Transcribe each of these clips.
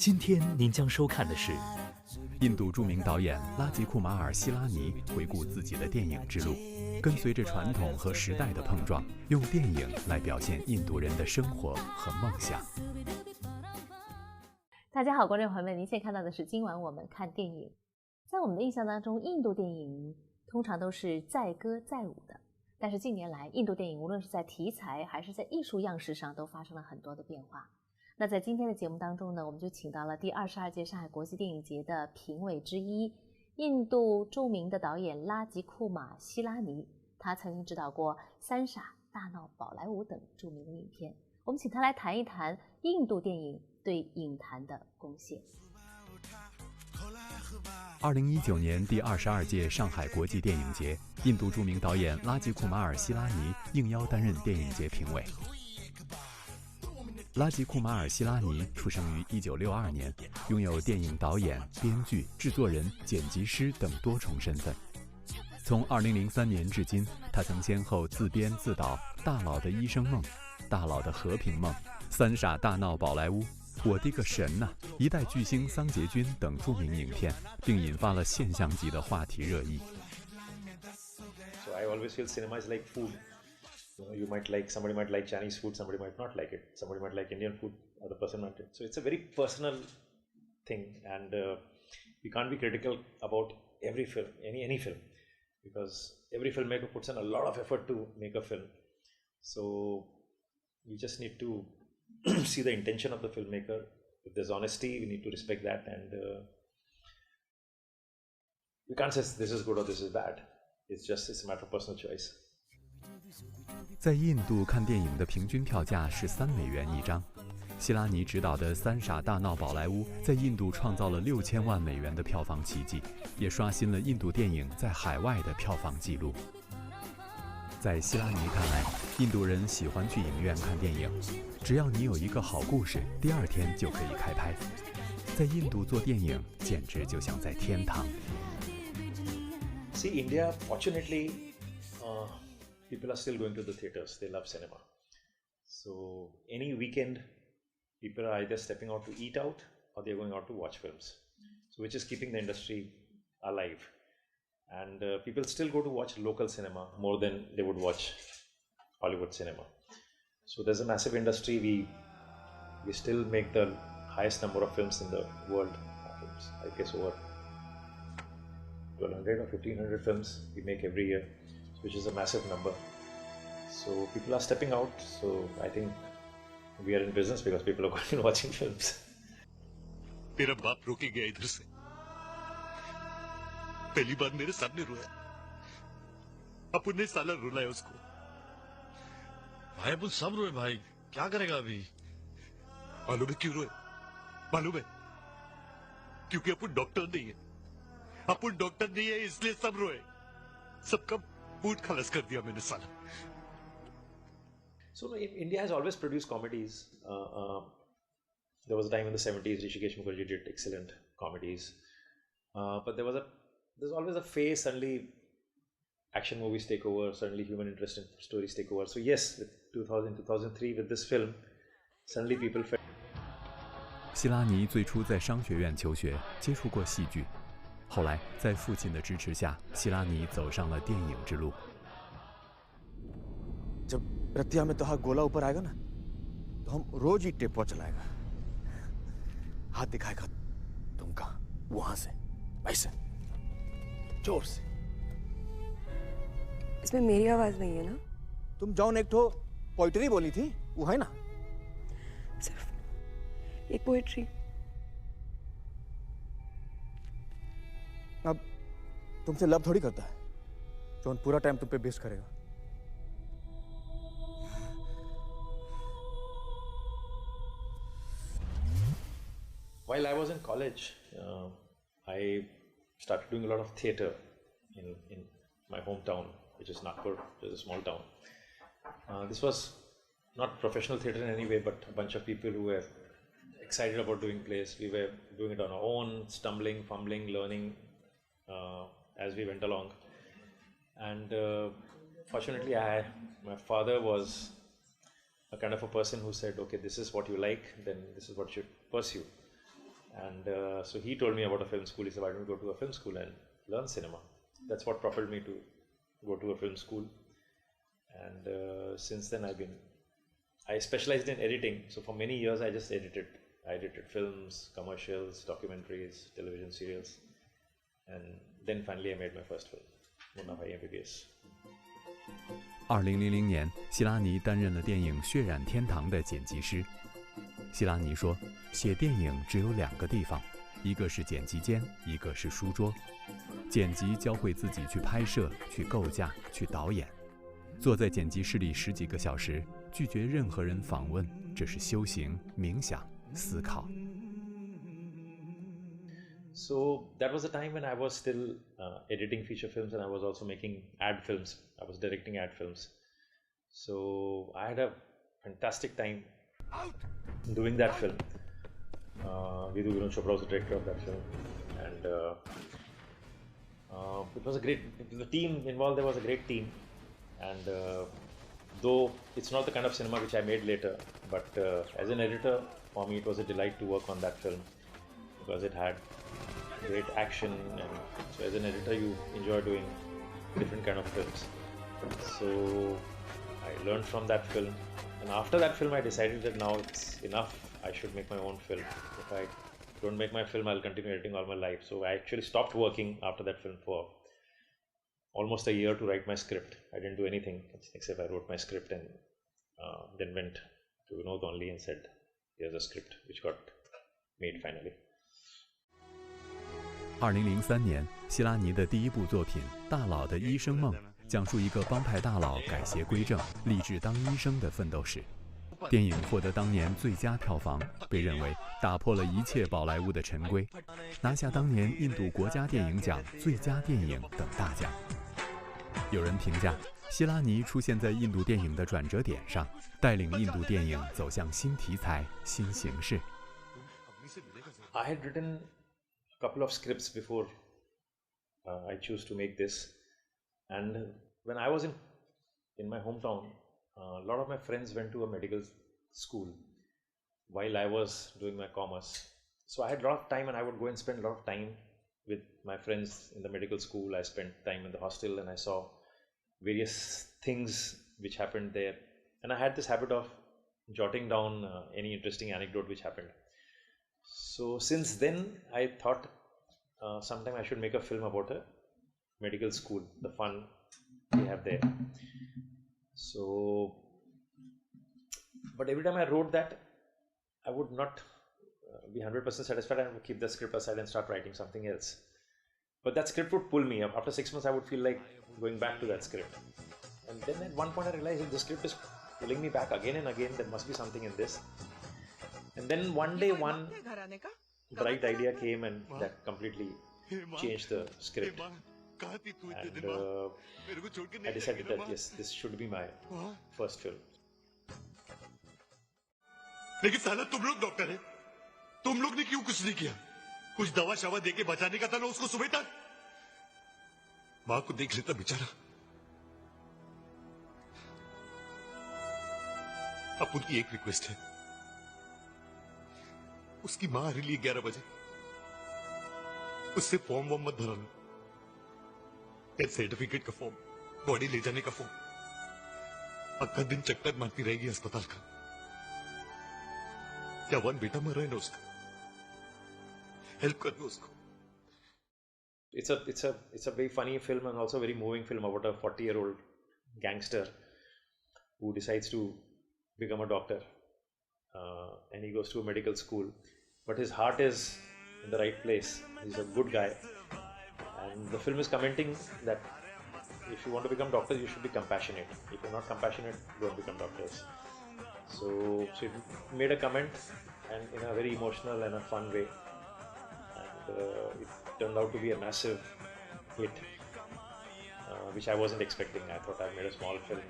今天您将收看的是印度著名导演拉吉库马尔·希拉尼回顾自己的电影之路，跟随着传统和时代的碰撞，用电影来表现印度人的生活和梦想。大家好，观众朋友们，您现在看到的是今晚我们看电影。在我们的印象当中，印度电影通常都是载歌载舞的，但是近年来，印度电影无论是在题材还是在艺术样式上都发生了很多的变化。那在今天的节目当中呢，我们就请到了第22届上海国际电影节的评委之一，印度著名的导演拉吉库马·希拉尼。他曾经指导过《三傻大闹宝莱坞》等著名的影片。我们请他来谈一谈印度电影对影坛的贡献。2019年第22届上海国际电影节，印度著名导演拉吉库马尔·希拉尼应邀担任电影节评委。拉吉库马尔·希拉尼出生于1962年，拥有电影导演、编剧、制作人、剪辑师等多重身份。从2003年至今，他曾先后自编自导《大佬的医生梦》《大佬的和平梦》《三傻大闹宝莱坞》《我的个神呐》《一代巨星桑杰君》等著名影片，并引发了现象级的话题热议。So I always feel cinema is like food. You might like, somebody might like Chinese food, somebody might not like it. Somebody might like Indian food, other person might. So it's a very personal thing, and we can't be critical about every film, any film, because every filmmaker puts in a lot of effort to make a film. So we just need to see the intention of the filmmaker. If there's honesty, we need to respect that, and we can't say this is good or this is bad. It's a matter of personal choice. 在印度看电影的平均票价是3美元一张。希拉尼执导的《三傻大闹宝莱坞》在印度创造了6000万美元的票房奇迹，也刷新了印度电影在海外的票房纪录。在希拉尼看来，印度人喜欢去影院看电影，只要你有一个好故事，第2天就可以开拍。在印度做电影简直就像在天堂。See, India, fortunately, people are still going to the theaters. They love cinema. So any weekend, people are either stepping out to eat out or they're going out to watch films. So which is keeping the industry alive. And people still go to watch local cinema more than they would watch Hollywood cinema. So there's a massive industry. We still make the highest number of films in the world. Films, I guess over 1,200 or 1,500 films we make every year, which is a massive number. So people are stepping out. So I think we are in business because people are going and watching films. मेरा बाप रोके गया इधर से, पहली बार मेरे सामने रोया। अपन ने साला रुलाया उसको। भाई अपन सब रोए भाई, क्या करेगा अभी? मालूम है क्यों रोए? मालूम है? क्योंकि अपन डॉक्टर नहीं है। अपन डॉक्टर नहीं है इसलिए सब रोए। सबका मूड खलास कर दिया मैंने साला। So India has always produced comedies. There was a time in the 70s, Rishikesh Mukherjee did excellent comedies. But there's always a phase, suddenly action movies take over, suddenly human interest in stories take over. So yes, with 2000, 2003 with this film, suddenly people felt. 希拉尼最初在商学院求学，接触过戏剧。后来在父亲的支持下，希拉尼走上了电影之路。जब Ratia में तो हाथ गोला ऊपर आएगा ना, तो हम रोज ही tape पर चलाएगा। हाथ दिखाएगा तुमका वहां से, ऐसे जोर से। इसमें मेरी आवाज नहीं है ना? तुम जॉन एक ठो पोइट्री बोली थी, वो है ना? सिर्फ एक पोइट्री। अब तुमसे लव थोड़ी करता है, जॉन पूरा टाइम तुम पे बेस्ट करेगा। While I was in college, I started doing a lot of theatre in my hometown, which is Nagpur, which is a small town. This was not professional theatre in any way, but a bunch of people who were excited about doing plays. We were doing it on our own, stumbling, fumbling, learning as we went along. And fortunately, my father was a kind of a person who said, okay, this is what you like, then this is what you should pursue. And so he told me about a film school. He said, why don't you go to a film school and learn cinema? That's what propelled me to go to a film school. And since then I specialized in editing. So for many years I just edited. I edited films, commercials, documentaries, television serials. And then finally I made my first film, Munna Bhai MBBS. 2000年，希拉尼担任了电影《血染天堂》的剪辑师。希拉尼说，写电影只有2个地方，一个是剪辑间，一个是书桌。剪辑教会自己去拍摄、去构架、去导演。坐在剪辑室里10几个小时，拒绝任何人访问，这是修行、冥想、思考。So that was a time when I was still editing feature films, and I was also making ad films. I was directing ad films. So I had a fantastic time doing that film. Vidhu Vinod Chopra was the director of that film, and it was a great. The team involved there was a great team, and though it's not the kind of cinema which I made later, but as an editor, for me it was a delight to work on that film because it had great action, and so as an editor you enjoy doing different kind of films. So I learned from that film, and after that film I decided that now it's enough, I should make my own film. If I don't make my film, I'll continue editing all my life. So I actually stopped working after that film for almost a year to write my script. I didn't do anything except I wrote my script, and then went to Vinod only and said, here's a script, which got made finally. 2003年，希拉尼的第一部作品《大佬的医生梦》讲述一个帮派大佬改邪归正、立志当医生的奋斗史。电影获得当年最佳票房，被认为打破了一切宝莱坞的陈规，拿下当年印度国家电影奖最佳电影等大奖。有人评价，希拉尼出现在印度电影的转折点上，带领印度电影走向新题材、新形式。I had written a couple of scripts before I chose to make this, and when I was in my hometown, a lot of my friends went to a medical school while I was doing my commerce. So I had a lot of time, and I would go and spend a lot of time with my friends in the medical school. I spent time in the hostel, and I saw various things which happened there, and I had this habit of jotting down any interesting anecdote which happened. So since then I thought sometime I should make a film about a medical school, the fun they have there. So, but every time I wrote that, I would not be 100% satisfied, and would keep the script aside and start writing something else. But that script would pull me up. After 6 months I would feel like going back to that script, and then at one point I realized if the script is pulling me back again and again, there must be something in this. And then one day one bright idea came, and that completely changed the script. And I decided that yes, this should be my first film. लेकिन साला तुम लोग doctor है, तुम लोग ने क्यों कुछ नहीं किया? कुछ दवा शवा देके बचाने का था ना उसको सुबह तक। माँ को देख लेता बेचारा। अब उनकी एक रिक्वेस्ट है, उसकी माँ आ रही है 11 बजे, उससे फॉर्म वॉर्म मत भराना, डेथ सर्टिफिकेट का फॉर्म, बॉडी ले जाने का फॉर्म, अक्का दिन चक्कर मारती रहेगी अस्पताल का। क्या वन बेटा मर रहा है ना उसका, हेल्प कर दो उसको। It's a very funny film, and also a very moving film about a 40-year-old gangster who decides to become a doctor, and he goes to a medical school, but his heart is in the right place. He's a good guy, and the film is commenting that if you want to become doctors, you should be compassionate. If you're not compassionate, don't become doctors. So it made a comment, and in a very emotional and a fun way, and it turned out to be a massive hit, which I wasn't expecting. I thought I made a small film.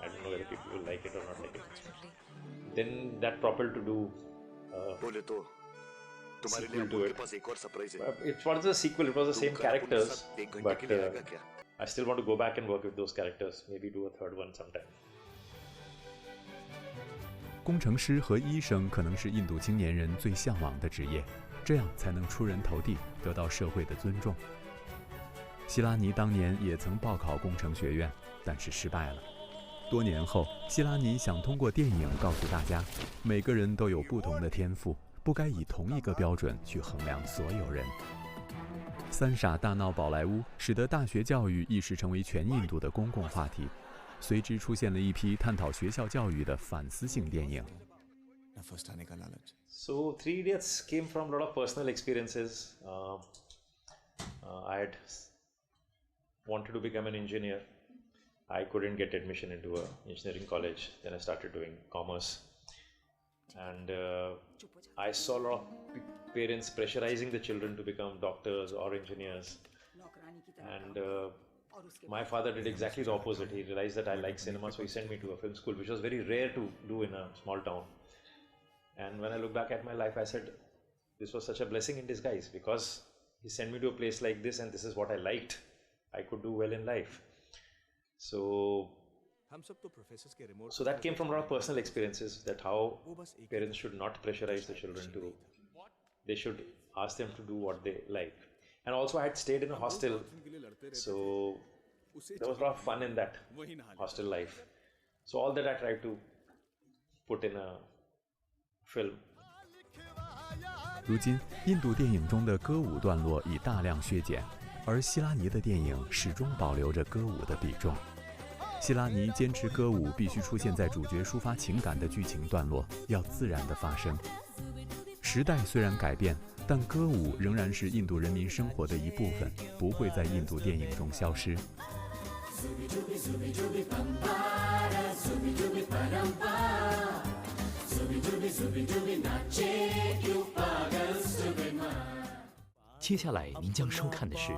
I don't know whether people will like it or not like it. Then that propelled to do sequel to it. It was a sequel, it was the same characters, but I still want to go back and work with those characters, maybe do a third one sometime. 工程师和医生可能是印度青年人最向往的职业，这样才能出人头地，得到社会的尊重。希拉尼当年也曾报考工程学院，但是失败了。多年后，希拉尼想通过电影告诉大家，每个人都有不同的天赋，不该以同一个标准去衡量所有人。三傻大闹宝莱坞，使得大学教育一时成为全印度的公共话题，随之出现了一批探讨学校教育的反思性电影。So Three Idiots came from a lot of personal experiences. I had wanted to become an engineer. I couldn't get admission into an engineering college. Then I started doing commerce. And I saw a lot of parents pressurizing the children to become doctors or engineers. And my father did exactly the opposite. He realized that I liked cinema, so he sent me to a film school, which was very rare to do in a small town. And when I look back at my life, I said, this was such a blessing in disguise, because he sent me to a place like this, and this is what I liked. I could do well in life. So that came from a lot of personal experiences, that how parents should not pressurize the children to, they should ask them to do what they like. And also I had stayed in a hostel, so there was a lot of fun in that hostel life. So all that I tried to put in a film. 如今，印度电影中的歌舞段落已大量削减，而希拉尼的电影始终保留着歌舞的比重。希拉尼坚持歌舞必须出现在主角抒发情感的剧情段落，要自然地发生。时代虽然改变，但歌舞仍然是印度人民生活的一部分，不会在印度电影中消失。接下来您将收看的是，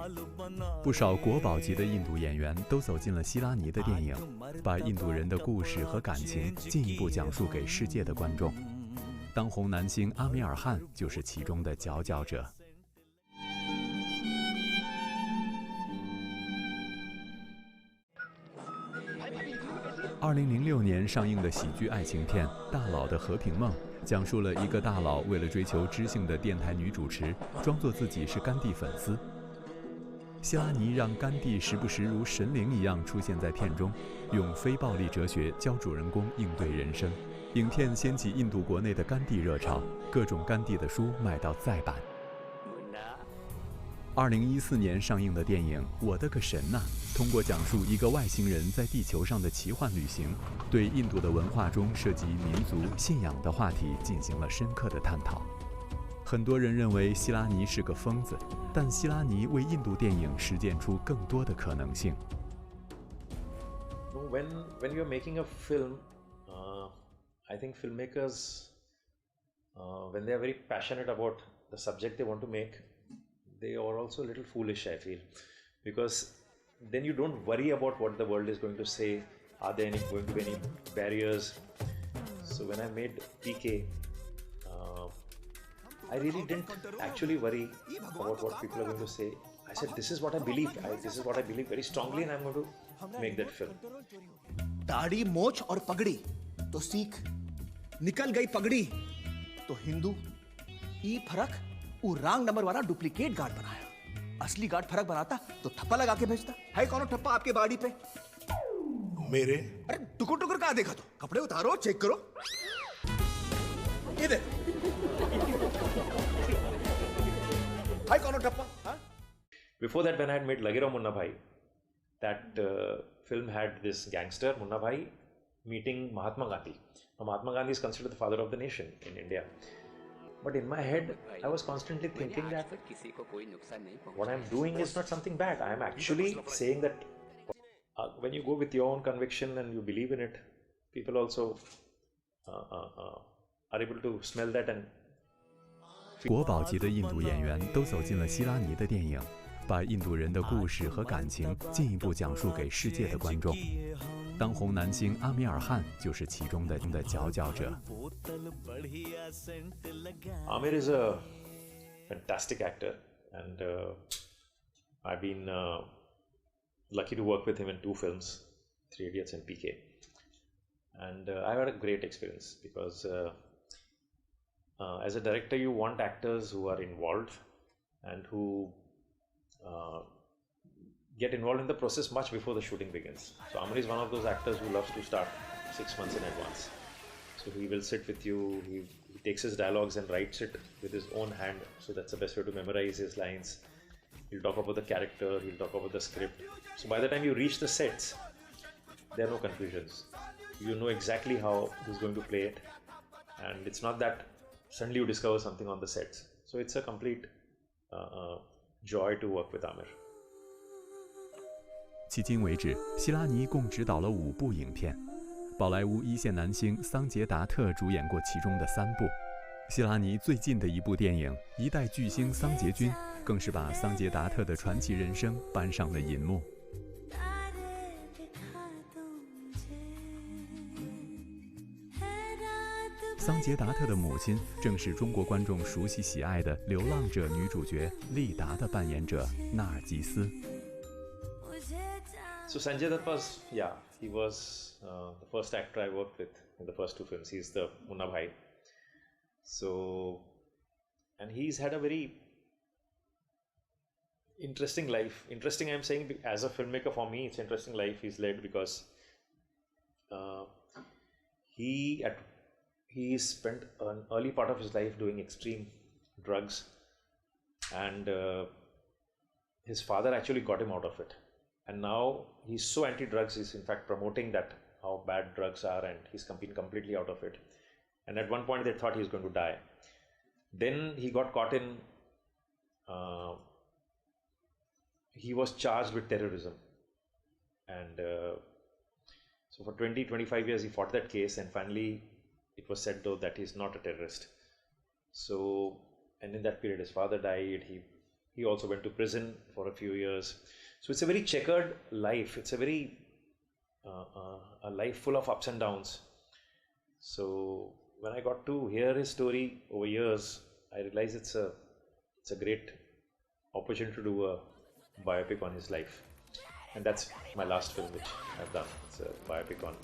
不少国宝级的印度演员都走进了希拉尼的电影，把印度人的故事和感情进一步讲述给世界的观众。当红男星阿米尔汗就是其中的佼佼者。2006年上映的喜剧爱情片《大佬的和平梦》，讲述了一个大佬为了追求知性的电台女主持，装作自己是甘地粉丝。希拉尼让甘地时不时如神灵一样出现在片中，用非暴力哲学教主人公应对人生。影片掀起印度国内的甘地热潮，各种甘地的书卖到再版。2014年上映的电影《我的个神呐》，通过讲述一个外星人在地球上的奇幻旅行，对印度的文化中涉及民族信仰的话题进行了深刻的探讨。很多人认为希拉尼是个疯子，但希拉尼为印度电影实践出更多的可能性。When you're making a film, I think filmmakers, when they are very passionate about the subject they want to make, they are also a little foolish, I feel, because then you don't worry about what the world is going to say. Are there going to be any barriers? So when I made PK, I really didn't actually worry about what people are going to say. I said, this is what I believe. This is what I believe very strongly, and I'm going to make that film. दाढ़ी मोछ और पगड़ी तो सीख, निकल गई पगड़ी तो हिंदू, ई फर्क वो रॉन्ग नंबर वाला डुप्लीकेट गार्ड बनाया। असली गार्ड फर्क बनाता तो थप्पा लगा के भेजता। है कौन ठप्पा आपके बाड़ी पे? मेरे अरे टुकुर टुकुर कहाँ देखा? तो कपड़े उतारो, चेक करो। ये देख, है कौन ठप्पा? Before that, when I had made Lage Raho Munna Bhai, that film had this gangster Munna Bhai meeting Mahatma Gandhi. Now, Mahatma Gandhi is considered the father of the nation in India. But in my head, I was constantly thinking that what I'm doing is not something bad. I am actually saying that when you go with your own conviction and you believe in it, people also are able to smell that and. 国宝级的印度演员都走进了希拉尼的电影，把印度人的故事和感情进一步讲述给世界的观众。当红男星阿米尔汗就是其中的佼佼者。Amir is a fantastic actor, and I've been lucky to work with him in 2 films, Three Idiots and PK. And I had a great experience because as a director, you want actors who are involved and who get involved in the process much before the shooting begins. So Amar is one of those actors who loves to start 6 months in advance. So he will sit with you, he takes his dialogues and writes it with his own hand. So that's the best way to memorize his lines. He'll talk about the character, he'll talk about the script. So by the time you reach the sets, there are no confusions. You know exactly how he's going to play it. And it's not that suddenly you discover something on the sets. So it's a complete joy to work with Amir. 迄今为止，希拉尼共执导了5部影片，宝莱坞一线男星桑杰达特主演过其中的3部。希拉尼最近的一部电影《一代巨星桑杰君》，更是把桑杰达特的传奇人生搬上了银幕。桑杰达特的母亲正是中国观众熟悉喜爱的《流浪者》女主角丽达的扮演者纳尔吉斯。So Sanjay Dutt was, he was the first actor I worked with in the first 2 films. He's the Munna Bhai. So, and he's had a very interesting life. Interesting, I'm saying, as a filmmaker, for me, it's an interesting life he's led because he spent an early part of his life doing extreme drugs, and his father actually got him out of it. And now he's so anti-drugs, he's in fact promoting that how bad drugs are, and he's been completely out of it. And at one point they thought he was going to die. Then he got caught in, he was charged with terrorism. And so for 20-25 years he fought that case, and finally it was said though that he's not a terrorist. So, and in that period his father died, he also went to prison for a few years. So it's a very checkered life. It's a very a life full of ups and downs. So when I got to hear his story over years, I realized it's a great opportunity to do a biopic on his life. And that's my last film which I've done. It's a biopic on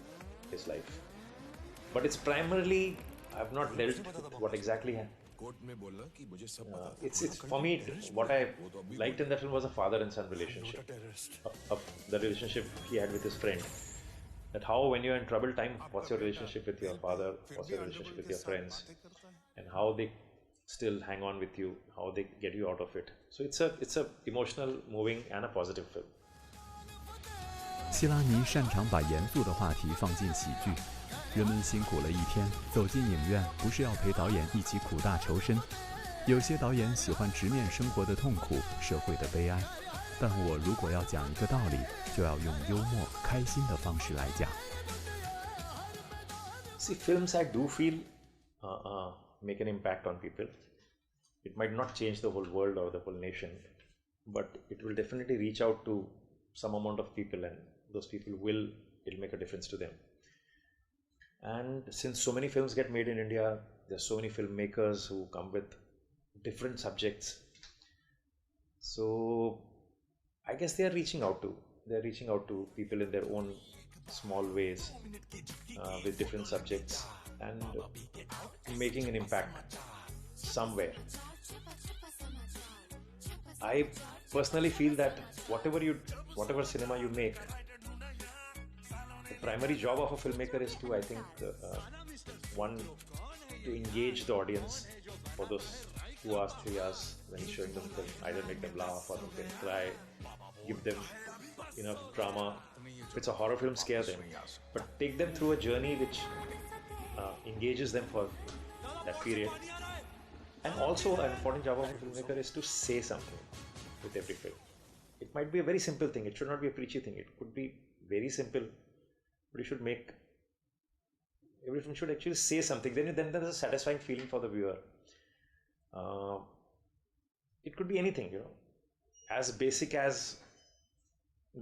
his life. But it's primarily, I've not dealt with what exactly happened. It's for me, what I liked in that film was a father and son relationship, of the relationship he had with his friend. That how when you're in troubled time, what's your relationship with your father, what's your relationship with your friends, and how they still hang on with you, how they get you out of it. So it's a emotional, moving and a positive film. 希拉尼擅长把严肃的话题放进喜剧。人们辛苦了一天，走进影院不是要陪导演一起苦大仇深。有些导演喜欢直面生活的痛苦、社会的悲哀，但我如果要讲一个道理，就要用幽默、开心的方式来讲。See, films I do feel make an impact on people. It might not change the whole world or the whole nation, but it will definitely reach out to some amount of people, and those people it'll make a difference to them. And since so many films get made in India, there's so many filmmakers who come with different subjects. So I guess they're reaching out to people in their own small ways with different subjects and making an impact somewhere. I personally feel that whatever cinema you make, the primary job of a filmmaker is to, I think, one, to engage the audience for those 2 hours, 3 hours when he's showing them film, either make them laugh or make them cry, give them enough drama. If it's a horror film, scare them, but take them through a journey which engages them for that period. And also an important job of a filmmaker is to say something with every film. It might be a very simple thing, it should not be a preachy thing, it could be very simple, but you should make, every film should actually say something, then there's a satisfying feeling for the viewer. It could be anything, as basic as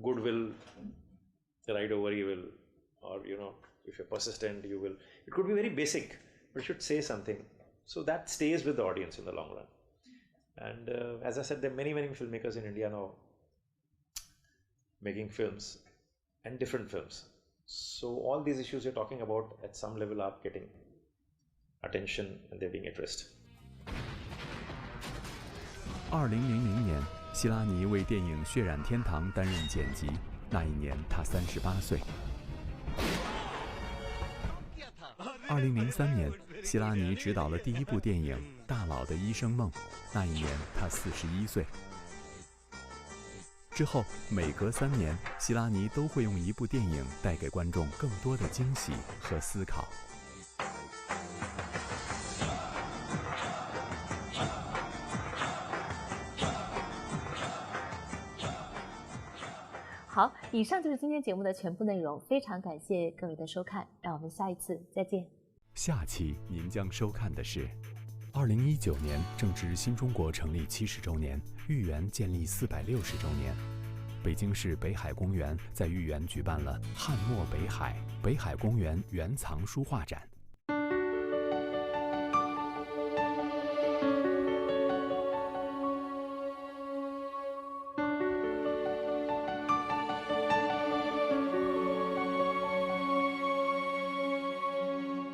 goodwill, ride over evil, or if you're persistent, you will. It could be very basic, but it should say something. So that stays with the audience in the long run. And as I said, there are many filmmakers in India now making films, and different films. So all these issues you're talking about at some level are getting attention and they're being addressed. 2000年，希拉尼为电影《血染天堂》担任剪辑，那一年他38岁。2003年，希拉尼执导了第一部电影《大佬的医生梦》，那一年他41岁。之后，每隔3年，希拉尼都会用一部电影带给观众更多的惊喜和思考。好，以上就是今天节目的全部内容，非常感谢各位的收看，让我们下一次再见。下期您将收看的是2019年正值新中国成立70周年，豫园建立460周年。北京市北海公园在豫园举办了汉墨北海公园原藏书画展，